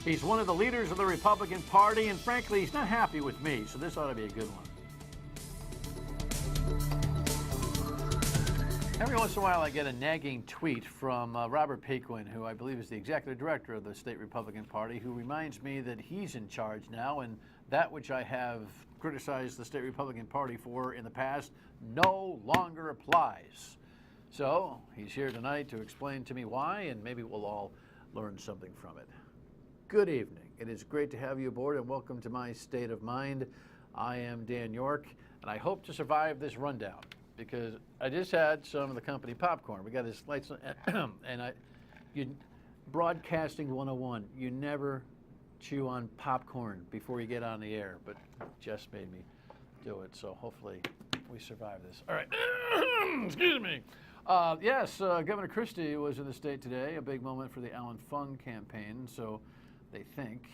He's one of the leaders of the Republican Party, and frankly, he's not happy with me, so this ought to be a good one. Every once in a while, I get a nagging tweet from Robert Paquin, who I believe is the executive director of the state Republican Party, who reminds me that he's in charge now, and that which I have criticized the state Republican Party for in the past no longer applies. So he's here tonight to explain to me why, and maybe we'll all learn something from it. Good evening. It is great to have you aboard, and welcome to my State of Mind. I am Dan York, and I hope to survive this rundown, because I just had some of the company popcorn. We got this lights on, and broadcasting 101, you never chew on popcorn before you get on the air, but Jess made me do it, so hopefully we survive this. All right, excuse me. Yes, Governor Christie was in the state today, a big moment for the Alan Fung campaign, so they think,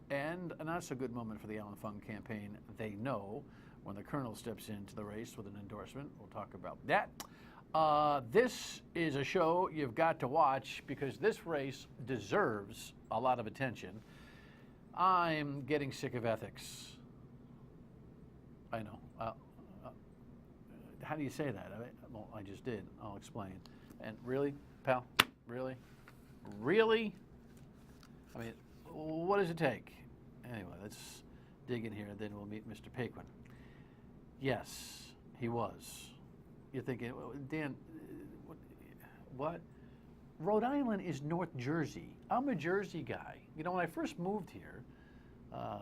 and a not so good moment for the Alan Fung campaign, they know, when the colonel steps into the race with an endorsement. We'll talk about that. This is a show you've got to watch because this race deserves a lot of attention. I'm getting sick of ethics. I know. How do you say that? Well, I just did. I'll explain. And really, pal? Really? Really? I mean, what does it take? Anyway, let's dig in here, and then we'll meet Mr. Paquin. Yes, he was. You're thinking, Dan, what? Rhode Island is North Jersey. I'm a Jersey guy. You know, when I first moved here, I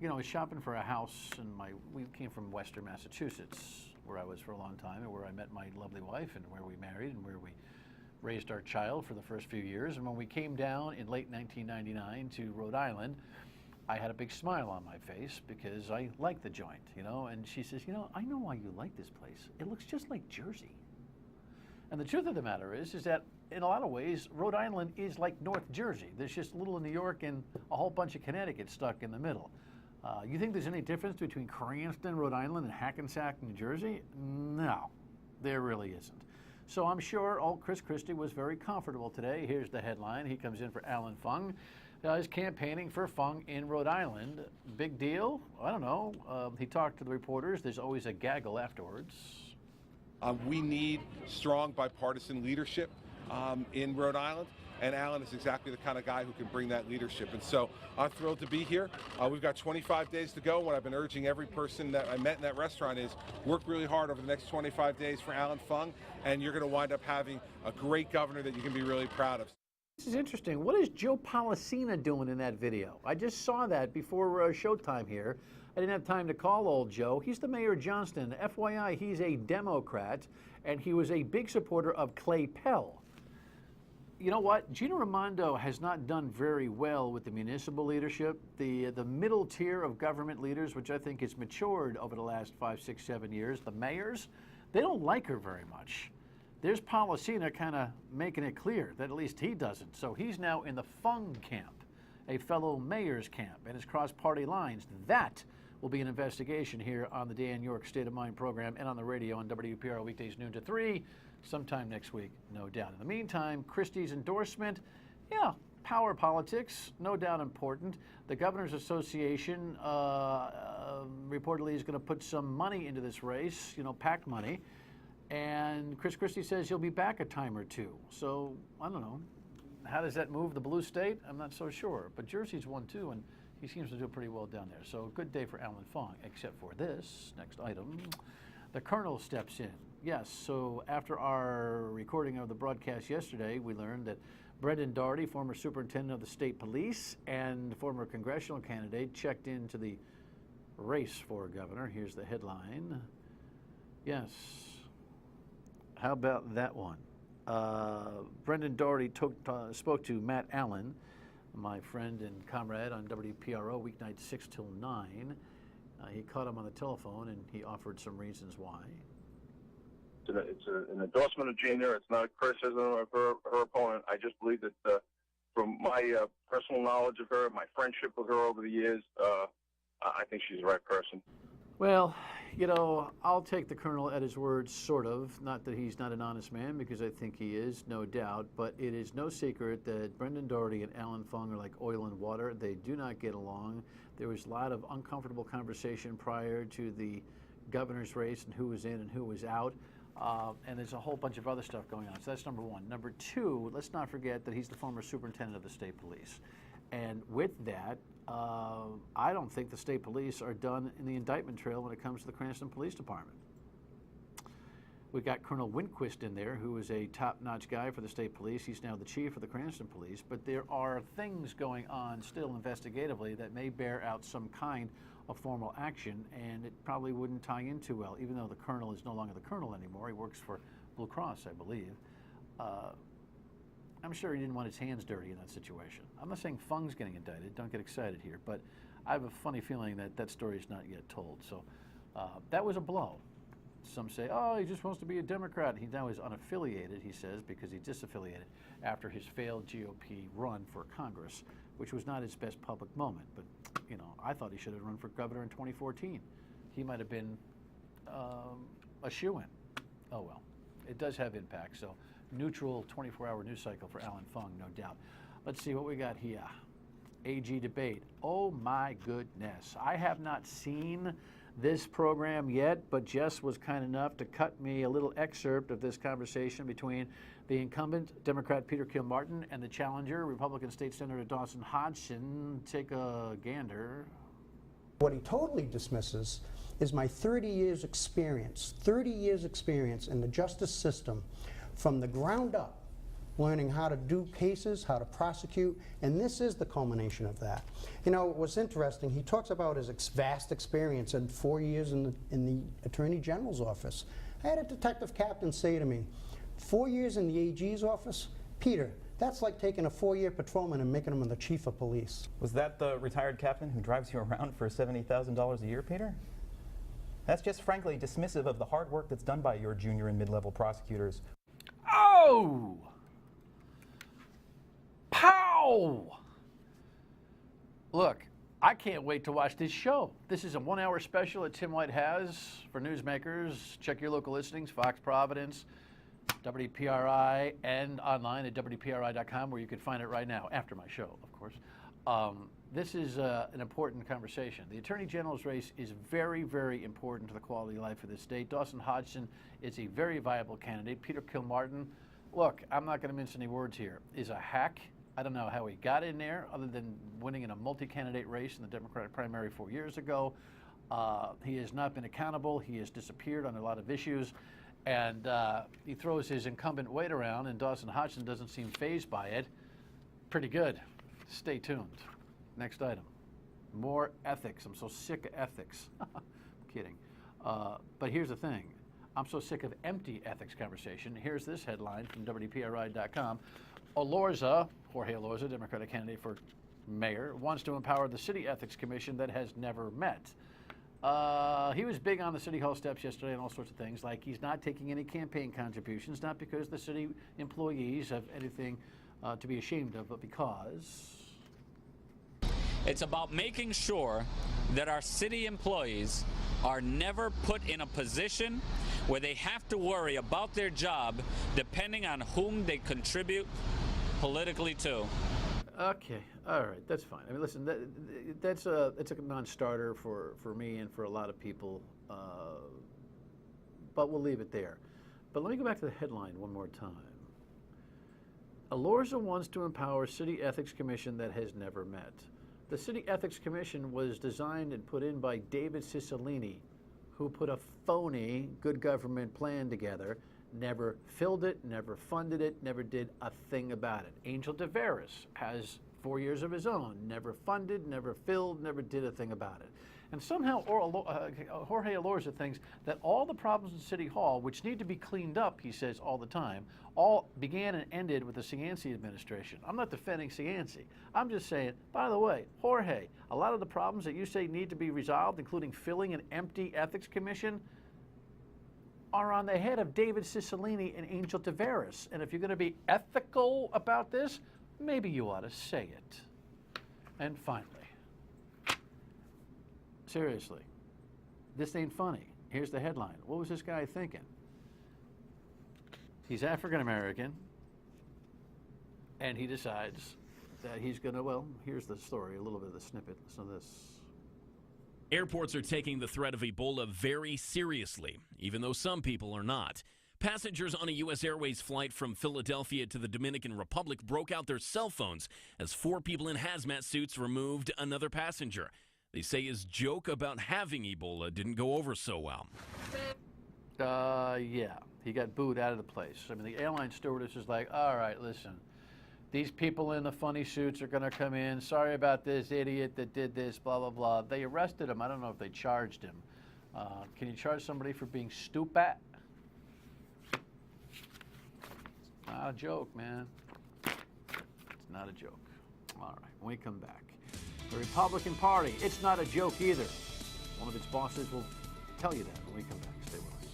was shopping for a house, and we came from Western Massachusetts, where I was for a long time, and where I met my lovely wife, and where we married, and where we raised our child for the first few years. And when we came down in late 1999 to Rhode Island, I had a big smile on my face because I like the joint, and she says, I know why you like this place. It looks just like Jersey. And the truth of the matter is that in a lot of ways, Rhode Island is like North Jersey. There's just a little New York and a whole bunch of Connecticut stuck in the middle. You think there's any difference between Cranston, Rhode Island, and Hackensack, New Jersey? No, there really isn't. So I'm sure old Chris Christie was very comfortable today. Here's the headline. He comes in for Alan Fung. He's campaigning for Fung in Rhode Island. Big deal? I don't know. He talked to the reporters. There's always a gaggle afterwards. We need strong bipartisan leadership in Rhode Island, and Alan is exactly the kind of guy who can bring that leadership. And so I'm thrilled to be here. We've got 25 days to go. What I've been urging every person that I met in that restaurant is work really hard over the next 25 days for Alan Fung, and you're going to wind up having a great governor that you can be really proud of. This is interesting. What is Joe Policina doing in that video? I just saw that before showtime here. I didn't have time to call old Joe. He's the mayor of Johnston. FYI, he's a Democrat, and he was a big supporter of Clay Pell. You know what? Gina Raimondo has not done very well with the municipal leadership. The middle tier of government leaders, which I think has matured over the last 5, 6, 7 years, the mayors, they don't like her very much. There's Policina kind of making it clear that at least he doesn't. So he's now in the Fung camp, a fellow mayor's camp, and has crossed party lines. That will be an investigation here on the Dan York State of Mind program and on the radio on WPRO weekdays noon to 3, sometime next week, no doubt. In the meantime, Christie's endorsement, power politics, no doubt important. The Governors Association reportedly is going to put some money into this race, PAC money. And Chris Christie says he'll be back a time or two. So, I don't know. How does that move the blue state? I'm not so sure. But Jersey's won too, and he seems to do pretty well down there. So, good day for Alan Fung, except for this next item. The colonel steps in. Yes, so after our recording of the broadcast yesterday, we learned that Brendan Daugherty, former superintendent of the state police and former congressional candidate, checked into the race for governor. Here's the headline. Yes. How about that one? Brendan Daugherty spoke to Matt Allen, my friend and comrade on WPRO, weeknight 6 till 9. He caught him on the telephone, and he offered some reasons why. It's an endorsement of Gina. It's not a criticism of her opponent. I just believe that from my personal knowledge of her, my friendship with her over the years, I think she's the right person. Well, you know, I'll take the colonel at his word, sort of. Not that he's not an honest man, because I think he is, no doubt. But it is no secret that Brendan Doherty and Alan Fung are like oil and water. They do not get along. There was a lot of uncomfortable conversation prior to the governor's race and who was in and who was out. And there's a whole bunch of other stuff going on. So that's number one. Number two, let's not forget that he's the former superintendent of the state police. And with that, I don't think the state police are done in the indictment trail when it comes to the Cranston Police Department. We've got Colonel Windquist in there, who is a top-notch guy for the state police. He's now the chief of the Cranston Police. But there are things going on still investigatively that may bear out some kind of formal action, and it probably wouldn't tie in too well, even though the colonel is no longer the colonel anymore. He works for Blue Cross, I believe. I'm sure he didn't want his hands dirty in that situation. I'm not saying Fung's getting indicted. Don't get excited here. But I have a funny feeling that that story is not yet told. So that was a blow. Some say, oh, he just wants to be a Democrat. He now is unaffiliated, he says, because he disaffiliated after his failed GOP run for Congress, which was not his best public moment. But, you know, I thought he should have run for governor in 2014. He might have been a shoo-in. Oh, well, it does have impact. So neutral 24-hour news cycle for Alan Fung, no doubt. Let's see what we got here. AG debate. Oh, my goodness. I have not seen this program yet, but Jess was kind enough to cut me a little excerpt of this conversation between the incumbent Democrat Peter Kilmartin and the challenger Republican State Senator Dawson Hodgson. Take a gander. What he totally dismisses is my 30 years experience in the justice system from the ground up, learning how to do cases, how to prosecute, and this is the culmination of that. You know, what's interesting, he talks about his vast experience in 4 years in the Attorney General's office. I had a detective captain say to me, 4 years in the AG's office? Peter, that's like taking a 4-year patrolman and making him the chief of police. Was that the retired captain who drives you around for $70,000 a year, Peter? That's just frankly dismissive of the hard work that's done by your junior and mid-level prosecutors. Oh! Pow! Look, I can't wait to watch this show. This is a 1-hour special that Tim White has for newsmakers. Check your local listings, Fox Providence, WPRI, and online at WPRI.com, where you can find it right now, after my show, of course. This is an important conversation. The Attorney General's race is very, very important to the quality of life of this state. Dawson Hodgson is a very viable candidate. Peter Kilmartin, look, I'm not going to mince any words here, is a hack. I don't know how he got in there, other than winning in a multi-candidate race in the Democratic primary 4 years ago. He has not been accountable. He has disappeared on a lot of issues. And he throws his incumbent weight around, and Dawson Hodgson doesn't seem fazed by it. Pretty good. Stay tuned. Next item. More ethics. I'm so sick of ethiks. I'm kidding. But here's the thing. I'm so sick of empty ethics conversation. Here's this headline from WPRI.com. Elorza, Jorge Elorza, Democratic candidate for mayor, wants to empower the City Ethics Commission that has never met. He was big on the City Hall steps yesterday and all sorts of things, like he's not taking any campaign contributions, not because the city employees have anything to be ashamed of, but because... It's about making sure that our city employees are never put in a position where they have to worry about their job depending on whom they contribute politically to. Okay, all right, that's fine. I mean, listen, that's a non-starter for me and for a lot of people, but we'll leave it there. But let me go back to the headline one more time. Elorza wants to empower City Ethics Commission that has never met. The City Ethics Commission was designed and put in by David Cicilline, who put a phony good government plan together, never filled it, never funded it, never did a thing about it. Angel DeVeris has 4 years of his own, never funded, never filled, never did a thing about it. And somehow Jorge Elorza thinks that all the problems in City Hall, which need to be cleaned up, he says all the time, all began and ended with the Cianci administration. I'm not defending Cianci. I'm just saying, by the way, Jorge, a lot of the problems that you say need to be resolved, including filling an empty ethics commission, are on the head of David Cicilline and Angel DeVeris. And if you're going to be ethical about this, maybe you ought to say it. And finally, seriously, this ain't funny. Here's the headline. What was this guy thinking? He's African American, and he decides that he's going to, well, here's the story, a little bit of the snippet. Listen to this. Airports are taking the threat of Ebola very seriously, even though some people are not. Passengers on a U.S. Airways flight from Philadelphia to the Dominican Republic broke out their cell phones as 4 people in hazmat suits removed another passenger. They say his joke about having Ebola didn't go over so well. Yeah, he got booed out of the place. I mean, the airline stewardess is like, all right, listen, these people in the funny suits are going to come in. Sorry about this idiot that did this, blah, blah, blah. They arrested him. I don't know if they charged him. Can you charge somebody for being stupid? Not a joke, man. It's not a joke. All right, when we come back. The Republican Party, it's not a joke either. One of its bosses will tell you that when we come back. Stay with us.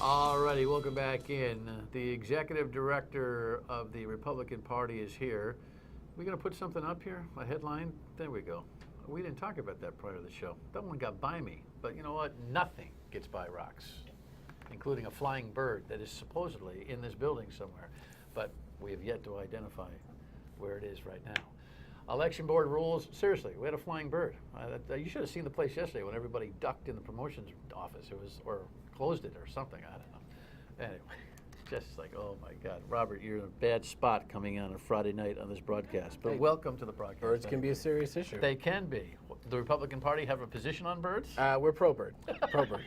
All righty, welcome back in. The executive director of the Republican Party is here. We going to put something up here, a headline? There we go. We didn't talk about that prior to the show. That one got by me. But you know what? Nothing gets by Rocks, including a flying bird that is supposedly in this building somewhere. But we have yet to identify where it is right now. Election board rules. Seriously, we had a flying bird. You should have seen the place yesterday when everybody ducked in the promotions office. It was, or closed it or something. I don't know. Anyway, just like, oh my God, Robert, you're in a bad spot coming on a Friday night on this broadcast. But welcome to the broadcast. Birds can be a serious issue. They can be. The Republican Party have a position on birds? We're pro-bird. Pro-bird.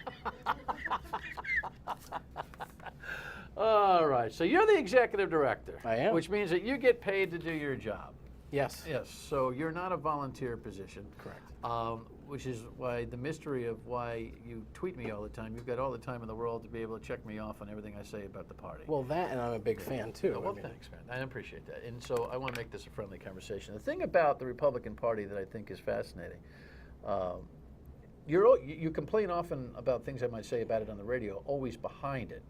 All right, so you're the executive director. I am. Which means that you get paid to do your job. Yes. Yes, so you're not a volunteer position. Correct. Which is why the mystery of why you tweet me all the time. You've got all the time in the world to be able to check me off on everything I say about the party. Well, that, and I'm a big fan, too. Oh, well, thanks, man. I appreciate that. And so I want to make this a friendly conversation. The thing about the Republican Party that I think is fascinating, you complain often about things I might say about it on the radio, always behind it.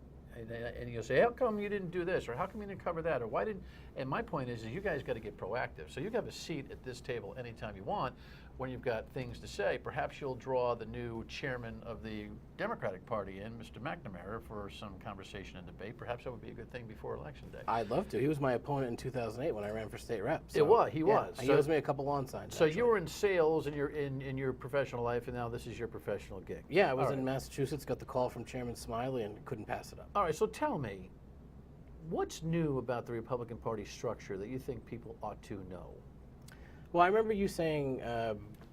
And you'll say, how come you didn't do this? Or how come you didn't cover that? Or why didn't... And my point is you guys got to get proactive. So you have a seat at this table anytime you want when you've got things to say. Perhaps you'll draw the new chairman of the Democratic Party in, Mr. McNamara, for some conversation and debate. Perhaps that would be a good thing before Election Day. I'd love to. He was my opponent in 2008 when I ran for state rep. So, He was. He owes me a couple lawn signs. So actually. you were in sales in your professional life, and now this is your professional gig. Yeah, I was in Massachusetts, got the call from Chairman Smiley, and couldn't pass it up. All right, so tell me, what's new about the Republican Party structure that you think people ought to know? Well, I remember you saying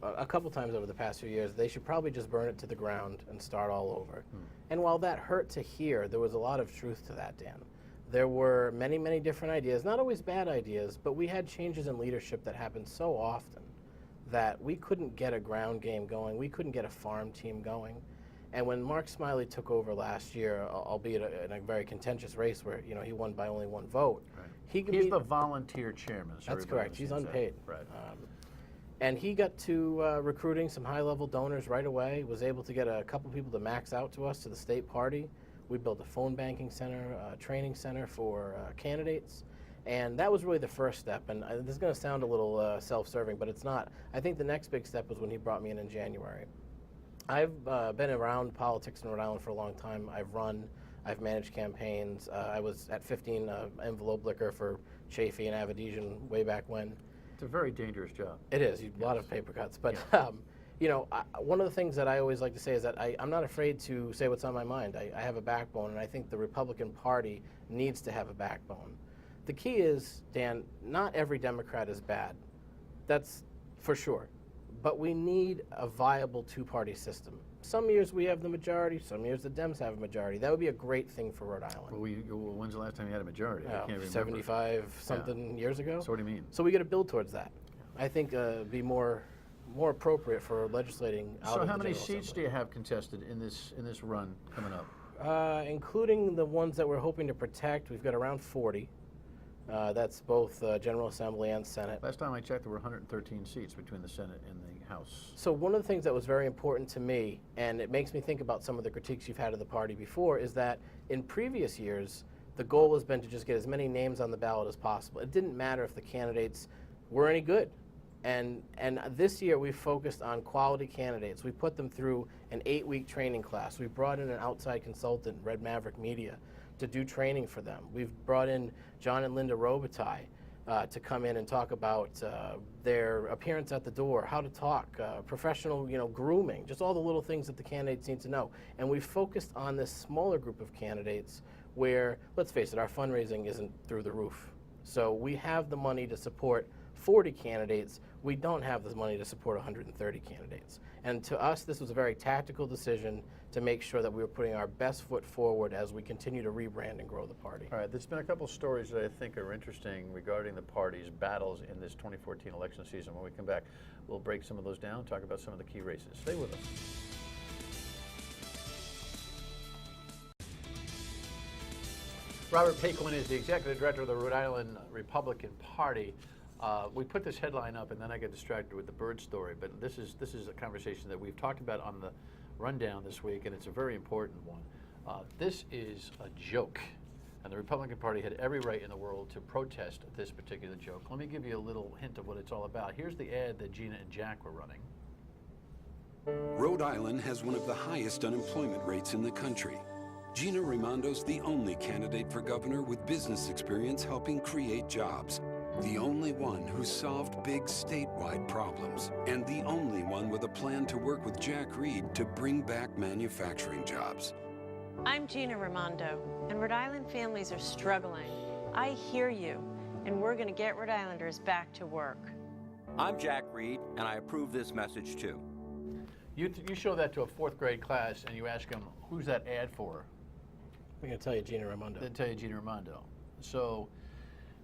a couple times over the past few years they should probably just burn it to the ground and start all over. And while that hurt to hear, there was a lot of truth to that, Dan. There were many, many different ideas, not always bad ideas, but we had changes in leadership that happened so often that we couldn't get a ground game going, we couldn't get a farm team going. And when Mark Smiley took over last year, albeit in a very contentious race where he won by only 1 vote, He's the volunteer chairman. So that's correct. He's unpaid. Right. And he got to recruiting some high-level donors right away, was able to get a couple people to max out to us, to the state party. We built a phone banking center, a training center for candidates. And that was really the first step. And this is going to sound a little self-serving, but it's not. I think the next big step was when he brought me in January. I've been around politics in Rhode Island for a long time. I've managed campaigns. I was at 15 envelope liquor for Chafee and Avedisian way back when. It's a very dangerous job. It is. A lot of paper cuts. But, one of the things that I always like to say is that I'm not afraid to say what's on my mind. I have a backbone, and I think the Republican Party needs to have a backbone. The key is, Dan, not every Democrat is bad. That's for sure. But we need a viable two-party system. Some years we have the majority, some years the Dems have a majority. That would be a great thing for Rhode Island. Well, when's the last time you had a majority? I can't remember. 75-something years ago. So what do you mean? So we got to build towards that. I think be more appropriate for legislating out So of how the many General seats Assembly. do you have contested in this run coming up? Including the ones that we're hoping to protect, we've got around 40. That's both General Assembly and Senate. Last time I checked, there were 113 seats between the Senate and the House. So one of the things that was very important to me, and it makes me think about some of the critiques you've had of the party before, is that in previous years, the goal has been to just get as many names on the ballot as possible. It didn't matter if the candidates were any good. And this year we focused on quality candidates. We put them through an 8-week training class. We brought in an outside consultant, Red Maverick Media, to do training for them. We've brought in John and Linda Robitaille to come in and talk about their appearance at the door, how to talk, professional, grooming, just all the little things that the candidates need to know. And we focused on this smaller group of candidates where, let's face it, our fundraising isn't through the roof. So we have the money to support 40 candidates. We don't have the money to support 130 candidates. And to us, this was a very tactical decision to make sure that we were putting our best foot forward as we continue to rebrand and grow the party. All right, there's been a couple stories that I think are interesting regarding the party's battles in this 2014 election season. When we come back, we'll break some of those down, talk about some of the key races. Stay with us. Robert Paquin is the executive director of the Rhode Island Republican Party. We put this headline up, and then I got distracted with the bird story. But this is a conversation that we've talked about on the rundown this week, and it's a very important one. This is a joke, and the Republican Party had every right in the world to protest this particular joke. Let me give you a little hint of what it's all about. Here's the ad that Gina and Jack were running. Rhode Island has one of the highest unemployment rates in the country. Gina Raimondo's the only candidate for governor with business experience helping create jobs. The only one who solved big statewide problems. And the only one with a plan to work with Jack Reed to bring back manufacturing jobs. I'm Gina Raimondo, and Rhode Island families are struggling. I hear you, and we're going to get Rhode Islanders back to work. I'm Jack Reed, and I approve this message too. You show that to a 4th grade class, and you ask them, who's that ad for? We're going to tell you Gina Raimondo. They'll tell you Gina Raimondo. So,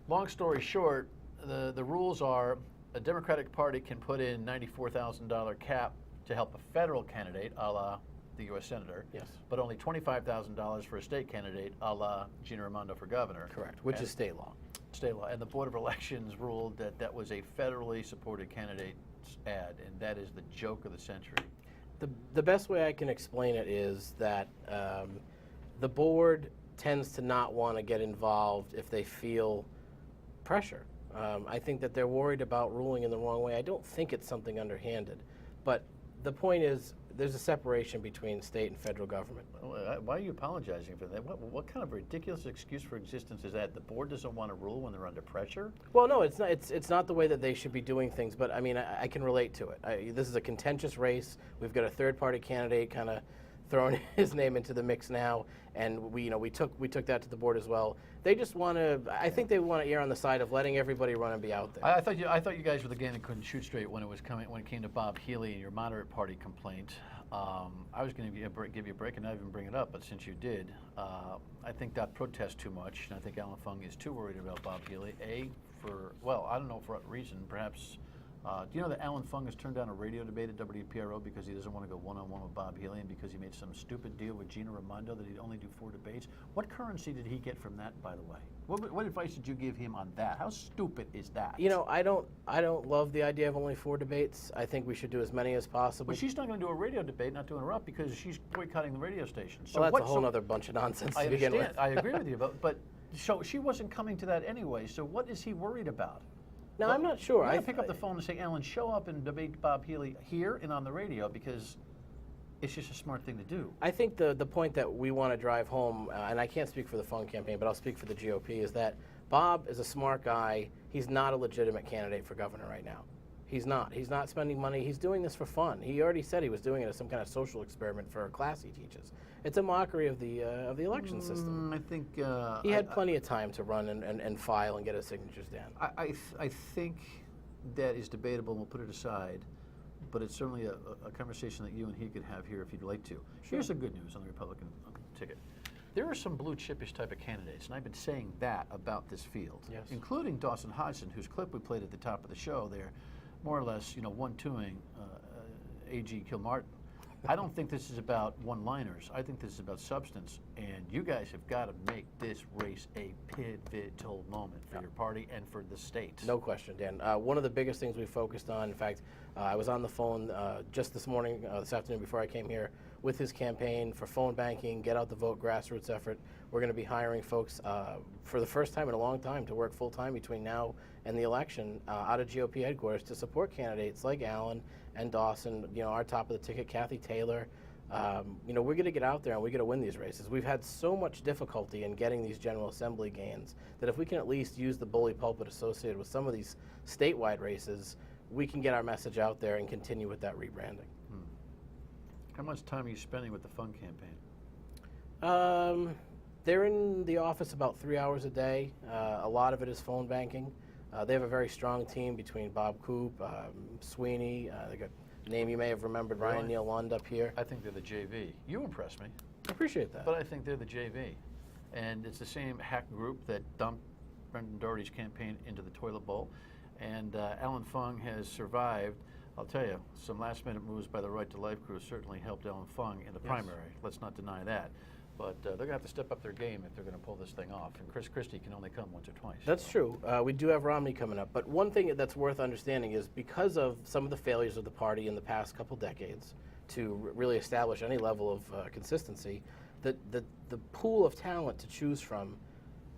long story short, the rules are a Democratic Party can put in $94,000 cap to help a federal candidate, a la the U.S. Senator. Yes. But only $25,000 for a state candidate, a la Gina Raimondo for governor. Correct, which is state law. State law. And the Board of Elections ruled that that was a federally supported candidate's ad, and that is the joke of the century. The best way I can explain it is that the board tends to not want to get involved if they feel pressure. I think that they're worried about ruling in the wrong way. I don't think it's something underhanded. But the point is, there's a separation between state and federal government. Why are you apologizing for that? What kind of ridiculous excuse for existence is that? The board doesn't want to rule when they're under pressure? Well, no, it's not. It's not the way that they should be doing things. But I mean, I can relate to it. This is a contentious race. We've got a third-party candidate kind of throwing his name into the mix now, and we took that to the board as well. They just want to. I think they want to err on the side of letting everybody run and be out there. I thought you guys were the gang that couldn't shoot straight when it came to Bob Healy and your moderate party complaint. I was going to give you a break and not even bring it up, but since you did, I think that protest too much, and I think Alan Fung is too worried about Bob Healy. I don't know for what reason. Perhaps. Do you know that Alan Fung has turned down a radio debate at WPRO because he doesn't want to go one-on-one with Bob Healy and because he made some stupid deal with Gina Raimondo that he'd only do 4 debates? What currency did he get from that, by the way? What advice did you give him on that? How stupid is that? You know, I don't love the idea of only 4 debates. I think we should do as many as possible. But she's not going to do a radio debate, not to interrupt, because she's boycotting the radio station. So well, that's a whole other bunch of nonsense to begin with. I agree with you, but so she wasn't coming to that anyway, so what is he worried about? No, I'm not sure. I pick up the phone and say, Alan, show up and debate Bob Healy here and on the radio, because it's just a smart thing to do. I think the point that we want to drive home, and I can't speak for the Fung campaign, but I'll speak for the GOP, is that Bob is a smart guy. He's not a legitimate candidate for governor right now. He's not. He's not spending money. He's doing this for fun. He already said he was doing it as some kind of social experiment for a class he teaches. It's a mockery of the election system. I think he had plenty of time to run and file and get his signatures down. I think that is debatable, and we'll put it aside. But it's certainly a conversation that you and he could have here if you'd like to. Sure. Here's the good news on the Republican ticket. There are some blue chip-ish type of candidates, and I've been saying that about this field, yes, including Dawson Hodgson, whose clip we played at the top of the show there, more or less, one-twoing A.G. Kilmartin. I don't think this is about one-liners. I think this is about substance, and you guys have got to make this race a pivotal moment for your party and for the state. No question, Dan. One of the biggest things we focused on, in fact, I was on the phone just this morning, this afternoon before I came here, with his campaign for phone banking, get out the vote grassroots effort. We're going to be hiring folks for the first time in a long time to work full time between now and the election out of GOP headquarters to support candidates like Allen and Dawson, our top of the ticket, Kathy Taylor. We're going to get out there and we're going to win these races. We've had so much difficulty in getting these General Assembly gains that if we can at least use the bully pulpit associated with some of these statewide races, we can get our message out there and continue with that rebranding. How much time are you spending with the Fung campaign? They're in the office about 3 hours a day. A lot of it is phone banking. They have a very strong team between Bob Coop, Sweeney, they got a name you may have remembered, Really? Ryan Neal Lund up here. I think they're the JV. You impress me. I appreciate that. But I think they're the JV. And it's the same hack group that dumped Brendan Doherty's campaign into the toilet bowl. And Alan Fung has survived. I'll tell you, some last-minute moves by the Right to Life crew certainly helped Alan Fung in the primary. Let's not deny that. But they're going to have to step up their game if they're going to pull this thing off. And Chris Christie can only come once or twice. That's true. We do have Romney coming up. But one thing that's worth understanding is because of some of the failures of the party in the past couple decades to really establish any level of consistency, the pool of talent to choose from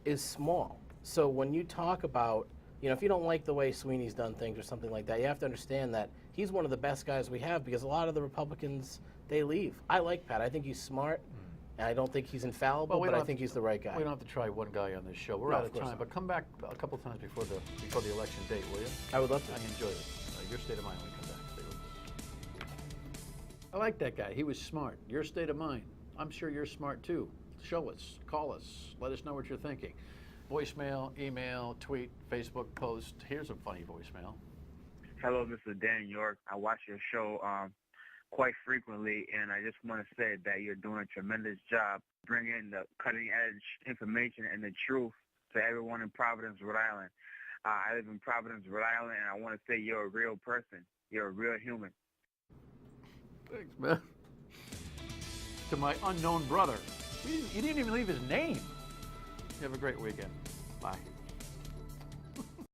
is small. So when you talk about, if you don't like the way Sweeney's done things or something like that, you have to understand that he's one of the best guys we have because a lot of the Republicans, they leave. I like Pat. I think he's smart. And I don't think he's infallible, but I think he's the right guy. We don't have to try one guy on this show. We're out of time, but come back a couple times before the election date, will you? I would love to. I enjoy it. Your state of mind when we come back. Stay with us. I like that guy. He was smart. Your state of mind. I'm sure you're smart too. Show us, call us, let us know what you're thinking. Voicemail, email, tweet, Facebook post. Here's a funny voicemail. Hello, this is Dan York. I watch your show quite frequently, and I just want to say that you're doing a tremendous job bringing the cutting-edge information and the truth to everyone in Providence, Rhode Island. I live in Providence, Rhode Island, and I want to say you're a real person. You're a real human. Thanks, man. To my unknown brother. You didn't even leave his name. You have a great weekend. Bye.